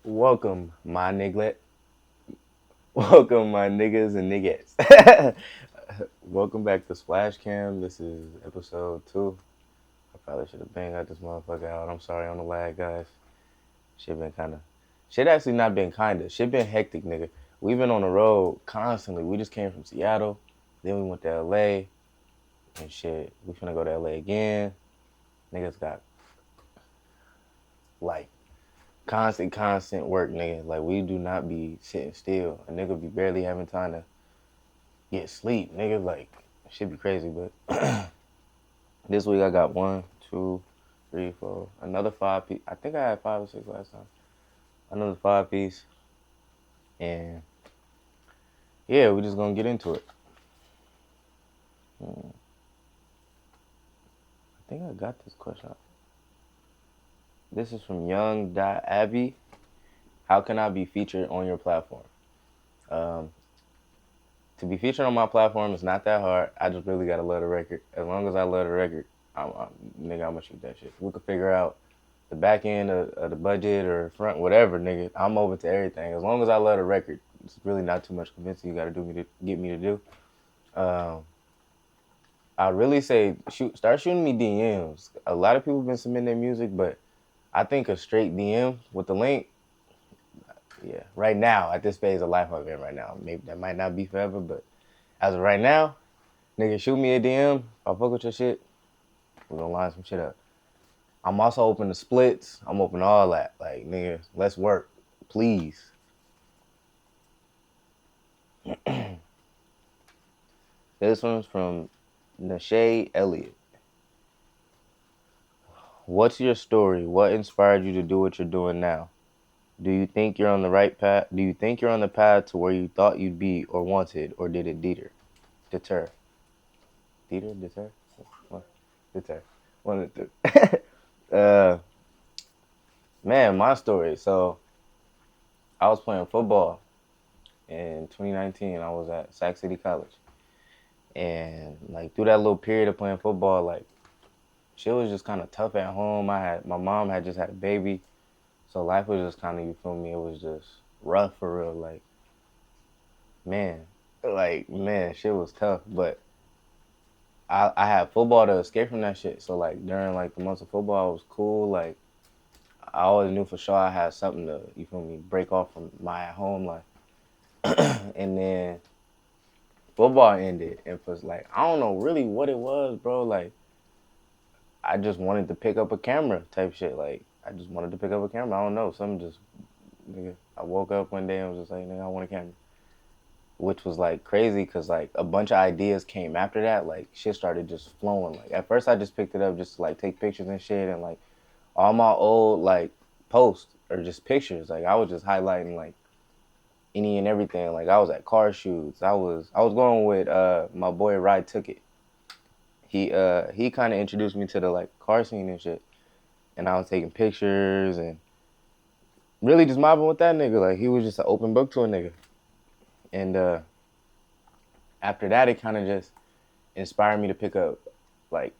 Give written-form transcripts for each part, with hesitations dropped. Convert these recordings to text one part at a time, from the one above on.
Welcome, my niglet. Welcome, my niggas and niggas. Welcome back to Splash Cam. This is episode 2. I probably should have banged out this motherfucker out. I'm sorry on the lag, guys. Shit been kind of. Shit actually not been kinda. Shit been hectic, nigga. We've been on the road constantly. We just came from Seattle. Then we went to LA. And shit, we finna go to LA again. Niggas got, like, constant work, nigga. Like, we do not be sitting still. A nigga be barely having time to get sleep, nigga. Like, shit be crazy, but this week I got 1, 2, 3, 4, another 5 piece. I think I had 5 or 6 last time. Another 5 piece, and yeah, we just gonna get into it. I think I got this question. This is from Young Abby. How can I be featured on your platform? Um, to be featured on my platform is not that hard. I just really gotta love the record. As long as I love the record, nigga, I'm gonna shoot that shit. We could figure out the back end of the budget or front, whatever, nigga. I'm open to everything. As long as I love the record, it's really not too much convincing you gotta do me to get me to do. I really say start shooting me DMs. A lot of people have been submitting their music, but I think a straight DM with the link, yeah. Right now, at this phase of life I'm in right now, maybe that might not be forever, but as of right now, nigga, shoot me a DM. I'll fuck with your shit. We're gonna line some shit up. I'm also open to splits. I'm open to all that. Like, nigga, let's work. Please. This one's from Nashay Elliott. What's your story? What inspired you to do what you're doing now? Do you think you're on the right path? Do you think you're on the path to where you thought you'd be or wanted, or did it deter? Deter? What? Deter. One of the two. Man, my story. So I was playing football in 2019. I was at Sac City College, and like through that little period of playing football, like shit was just kind of tough at home. My mom had just had a baby, so life was just kind of, you feel me? It was just rough for real. Man, shit was tough. But I had football to escape from that shit. So like during like the months of football, it was cool. Like I always knew for sure I had something to, you feel me, break off from my at home life. And then football ended, and was like, I don't know really what it was, bro. Like I just wanted to pick up a camera type shit. Like I just wanted to pick up a camera. I don't know, something just, nigga. I woke up one day and was just like, nigga, I want a camera. Which was like crazy because like a bunch of ideas came after that. Like shit started just flowing. Like at first I just picked it up just to like take pictures and shit, and like all my old like posts or just pictures. Like I was just highlighting like any and everything. Like I was at car shoots. I was going with my boy Ride Took It. He kind of introduced me to the like car scene and shit. And I was taking pictures and really just mobbing with that nigga. Like he was just an open book to a nigga. And after that, it kind of just inspired me to pick up like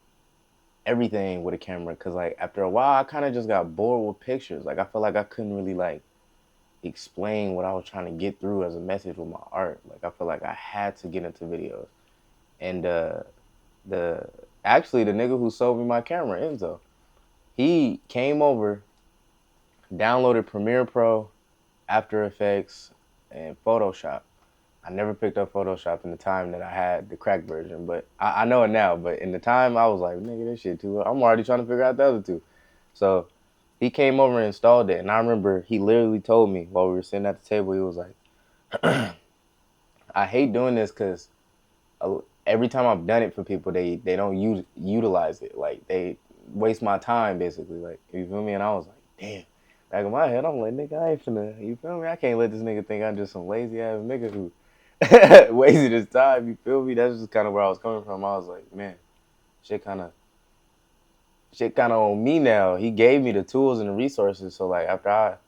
everything with a camera. Cause like after a while, I kind of just got bored with pictures. Like I felt like I couldn't really like explain what I was trying to get through as a message with my art. Like I felt like I had to get into videos. And the actually the nigga who sold me my camera, Enzo, he came over, downloaded Premiere Pro, After Effects, and Photoshop. I never picked up Photoshop in the time that I had the crack version, but I know it now. But in the time, I was like, nigga, this shit too. I'm already trying to figure out the other two. So he came over and installed it. And I remember he literally told me while we were sitting at the table, he was like, I hate doing this because every time I've done it for people, they don't utilize it. Like, they waste my time, basically. Like, you feel me? And I was like, damn. Back in my head, I'm like, nigga, I ain't finna, you feel me? I can't let this nigga think I'm just some lazy ass nigga who wasted his time, you feel me? That's just kind of where I was coming from. I was like, man, shit kind of on me now. He gave me the tools and the resources. So like after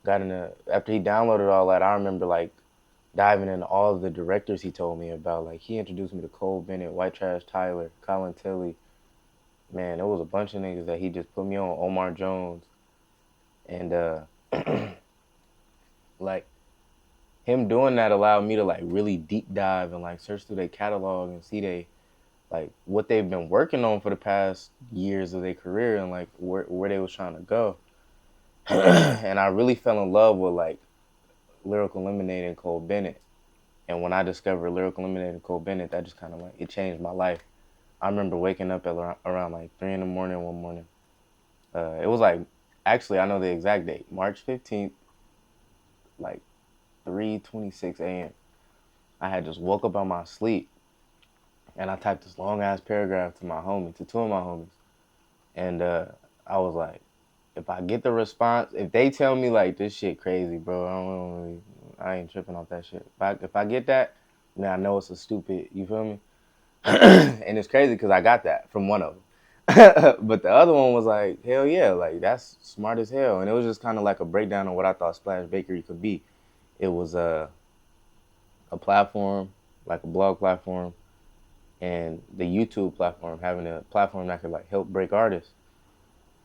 he downloaded all that, I remember like diving into all of the directors he told me about. Like he introduced me to Cole Bennett, White Trash Tyler, Colin Tilley. Man, there was a bunch of niggas that he just put me on. Omar Jones, and Like, him doing that allowed me to like really deep dive and like search through their catalog and see like what they've been working on for the past years of their career and like where they was trying to go. And I really fell in love with like Lyrical Lemonade and Cole Bennett. And when I discovered Lyrical Lemonade and Cole Bennett, that just kind of like, it changed my life. I remember waking up at around like 3 in the morning one morning. It was like, actually, I know the exact date, March 15th, like 3:26 a.m. I had just woke up out my sleep and I typed this long ass paragraph to my homie, to two of my homies. And I was like, if I get the response, if they tell me like this shit crazy, bro, I ain't tripping off that shit. If I get that, then I know it's a stupid, you feel me? And it's crazy because I got that from one of them. But the other one was like, hell yeah, like that's smart as hell. And it was just kind of like a breakdown of what I thought Splash Bakery could be. It was a platform, like a blog platform, and the YouTube platform, having a platform that could like help break artists.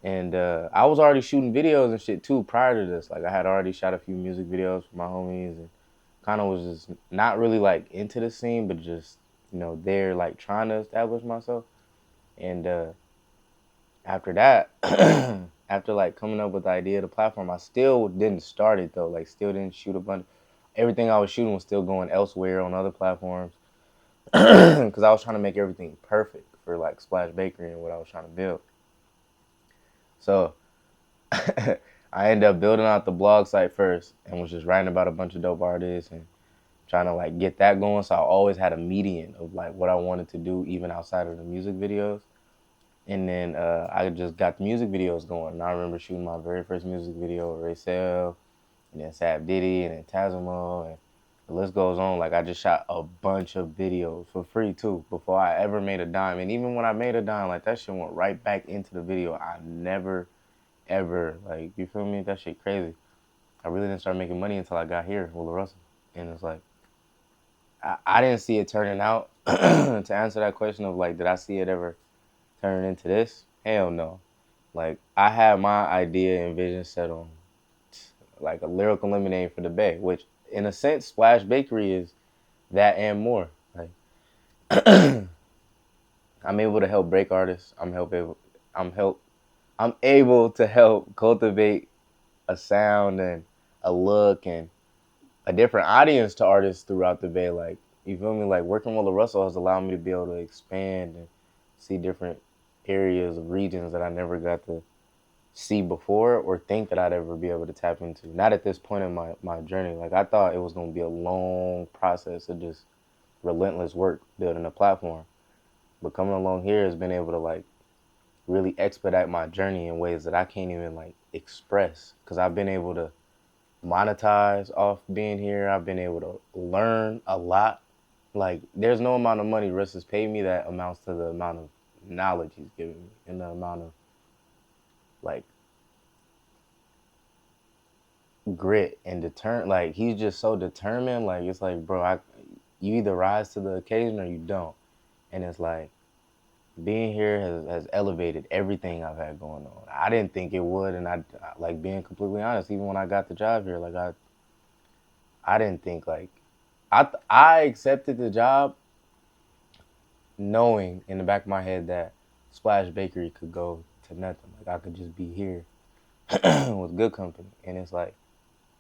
And I was already shooting videos and shit too prior to this. Like I had already shot a few music videos for my homies and kind of was just not really like into the scene, but just, you know, there like trying to establish myself. And after that, after like coming up with the idea of the platform, I still didn't start it though. Like still didn't shoot a bunch. Everything I was shooting was still going elsewhere on other platforms because I was trying to make everything perfect for like Splash Bakery and what I was trying to build. So I ended up building out the blog site first and was just writing about a bunch of dope artists and trying to like get that going. So I always had a median of like what I wanted to do even outside of the music videos. And then I just got the music videos going. And I remember shooting my very first music video with Ray Sell, and then Sab Diddy, and then Tazimo, and the list goes on. Like I just shot a bunch of videos for free too before I ever made a dime. And even when I made a dime, like that shit went right back into the video. I never, ever, like, you feel me? That shit crazy. I really didn't start making money until I got here with Russell. And it's like, I didn't see it turning out. To answer that question of like, did I see it ever turn into this? Hell no. Like I had my idea and vision set on like a lyrical lemonade for the Bay, which in a sense Splash Bakery is that and more. Like I'm able to help break artists. I'm able to help cultivate a sound and a look and a different audience to artists throughout the Bay. Like, you feel me? Like working with Russell has allowed me to be able to expand and see different areas of regions that I never got to see before or think that I'd ever be able to tap into. Not at this point in my journey. Like I thought it was gonna be a long process of just relentless work building a platform. But coming along here has been able to like really expedite my journey in ways that I can't even like express. Cause I've been able to monetize off being here. I've been able to learn a lot. Like there's no amount of money Russ has paid me that amounts to the amount of knowledge he's given me and the amount of like grit and like he's just so determined. Like it's like, bro, you either rise to the occasion or you don't. And it's like being here has elevated everything I've had going on. I didn't think it would, and I like being completely honest, even when I got the job here, like I didn't think like I accepted the job knowing in the back of my head that Splash Bakery could go to nothing. Like I could just be here with good company. And it's like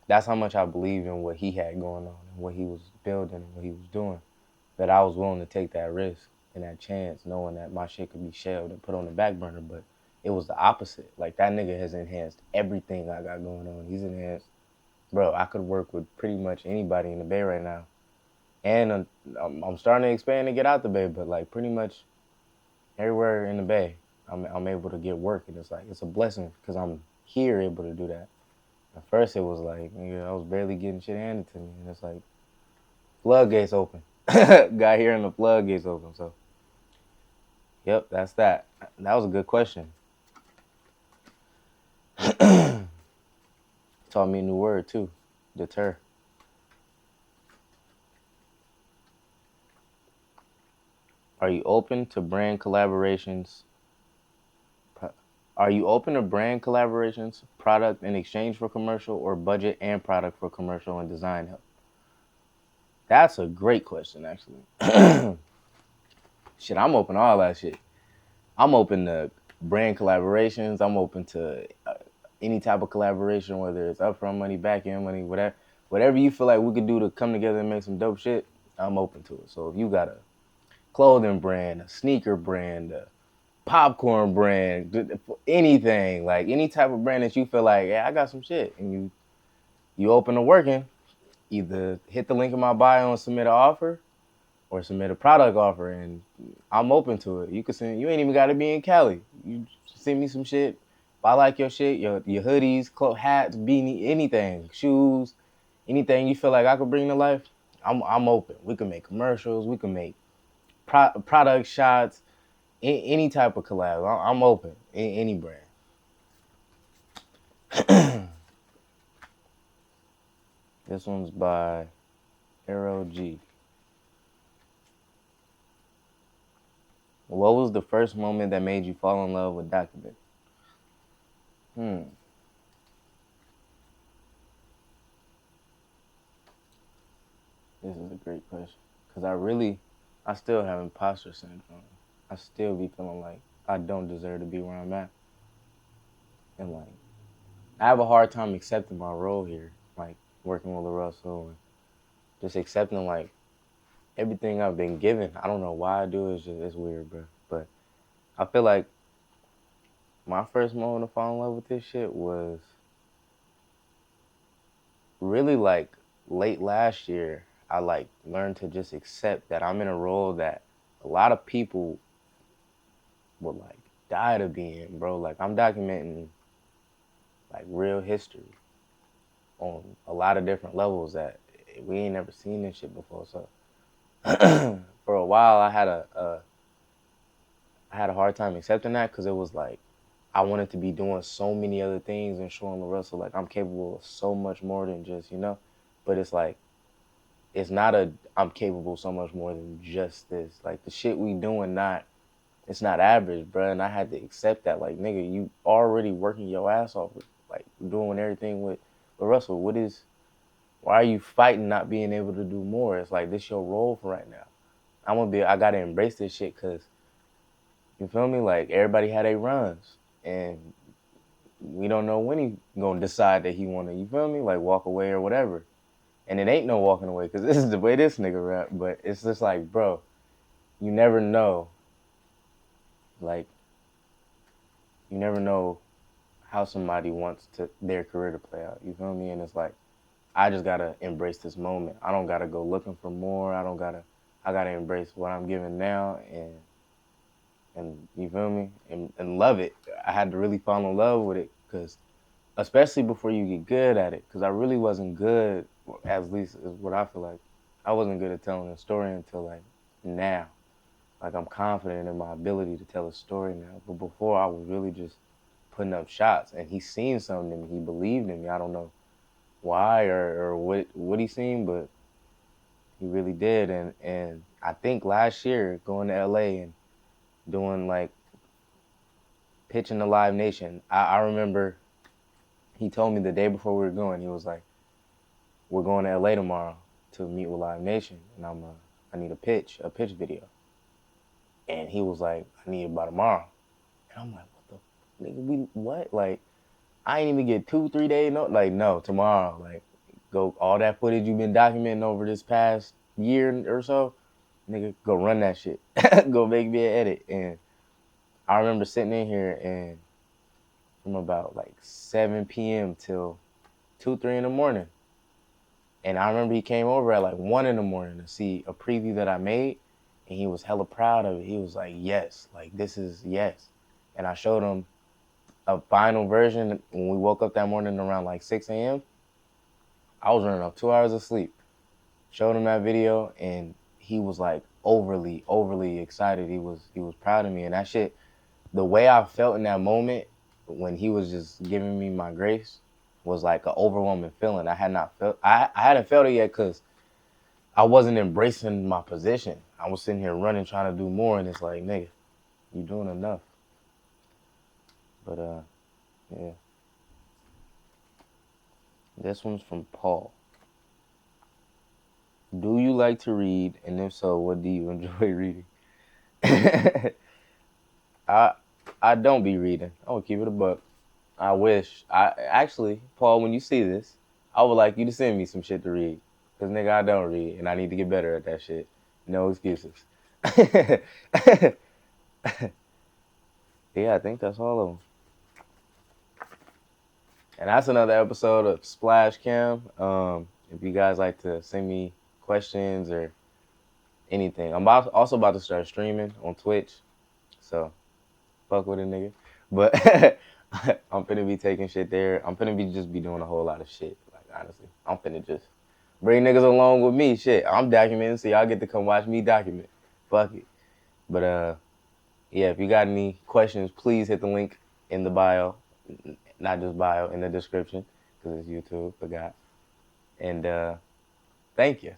that's how much I believe in what he had going on and what he was building and what he was doing, that I was willing to take that risk and that chance knowing that my shit could be shelved and put on the back burner. But it was the opposite. Like that nigga has enhanced everything I got going on. He's enhanced, bro, I could work with pretty much anybody in the Bay right now. And I'm starting to expand and get out the Bay, but like pretty much everywhere in the Bay, I'm able to get work. And it's like, it's a blessing because I'm here able to do that. At first, it was like, nigga, I was barely getting shit handed to me. And it's like, floodgates open. Got here and the floodgates open. So, yep, that's that. That was a good question. Taught me a new word, too. Deter. Are you open to brand collaborations Are you open to brand collaborations, product in exchange for commercial, or budget and product for commercial and design help? That's a great question, actually. Shit, I'm open to all that shit. I'm open to brand collaborations. I'm open to any type of collaboration, whether it's upfront money, back end money, whatever you feel like we could do to come together and make some dope shit. I'm open to it. So if you got a clothing brand, a sneaker brand, a popcorn brand, anything, like any type of brand that you feel like, yeah, I got some shit, and you open to working, either hit the link in my bio and submit an offer, or submit a product offer, and I'm open to it. You can send. You ain't even got to be in Cali. You send me some shit. If I like your shit, your hoodies, hats, beanie, anything, shoes, anything you feel like I could bring to life, I'm open. We can make commercials. We can make product shots. Any type of collab. I'm open. Any brand. This one's by Arrow G. What was the first moment that made you fall in love with document? This is a great question. Because I still have imposter syndrome. I still be feeling like I don't deserve to be where I'm at. And like, I have a hard time accepting my role here. Like, working with Russell and just accepting like everything I've been given. I don't know why I do it. It's weird, bro. But I feel like my first moment to fall in love with this shit was really like late last year. I like learned to just accept that I'm in a role that a lot of people would like die to be in, bro. Like I'm documenting like real history on a lot of different levels that we ain't never seen this shit before. So for a while I had a hard time accepting that, because it was like I wanted to be doing so many other things and showing the Russell like I'm capable of so much more than just, but it's like it's not I'm capable so much more than just this. Like the shit we doing it's not average, bro. And I had to accept that, like, nigga, you already working your ass off, like doing everything with Russell. Why are you fighting not being able to do more? It's like this your role for right now. I gotta embrace this shit, because you feel me? Like everybody had their runs, and we don't know when he gonna decide that he wanna, you feel me? Like walk away or whatever. And it ain't no walking away, because this is the way this nigga rap. But it's just like, bro, you never know. Like, you never know how somebody wants their career to play out. You feel me? And it's like, I just gotta embrace this moment. I don't gotta go looking for more. I gotta embrace what I'm giving now, and you feel me? And love it. I had to really fall in love with it, because especially before you get good at it, because I really wasn't good, at least is what I feel like. I wasn't good at telling a story until like now. Like I'm confident in my ability to tell a story now. But before, I was really just putting up shots, and he seen something in me. He believed in me. I don't know why or what he seen, but he really did. And I think last year, going to LA and doing like pitching the Live Nation, I remember he told me the day before we were going, he was like, we're going to LA tomorrow to meet with Live Nation, and I need a pitch video. And he was like, I need it by tomorrow. And I'm like, what the nigga, what? Like, I ain't even get 2-3 days, no, tomorrow. Like, go, all that footage you've been documenting over this past year or so, nigga, go run that shit. Go make me an edit. And I remember sitting in here, and from about like 7 p.m. till 2-3 in the morning. And I remember he came over at like 1 in the morning to see a preview that I made, and he was hella proud of it. He was like, yes, like this is yes. And I showed him a final version when we woke up that morning around like 6 a.m. I was running off 2 hours of sleep. Showed him that video, and he was like overly excited. He was proud of me. And that shit, the way I felt in that moment when he was just giving me my grace was like an overwhelming feeling. I hadn't felt it yet, because I wasn't embracing my position. I was sitting here running, trying to do more, and it's like, nigga, you doing enough. But yeah. This one's from Paul. Do you like to read? And if so, what do you enjoy reading? I I don't be reading. I would keep it a buck. I wish. I actually, Paul, when you see this, I would like you to send me some shit to read. Cause nigga, I don't read, and I need to get better at that shit. No excuses. Yeah, I think that's all of them. And that's another episode of Splash Cam. If you guys like to send me questions or anything, also about to start streaming on Twitch. So fuck with it, nigga. But I'm finna be taking shit there. I'm finna be doing a whole lot of shit. Like honestly, I'm finna just bring niggas along with me. Shit, I'm documenting, so y'all get to come watch me document. Fuck it. But yeah, if you got any questions, please hit the link in the bio. Not just bio, in the description, because it's YouTube. Forgot. And thank you.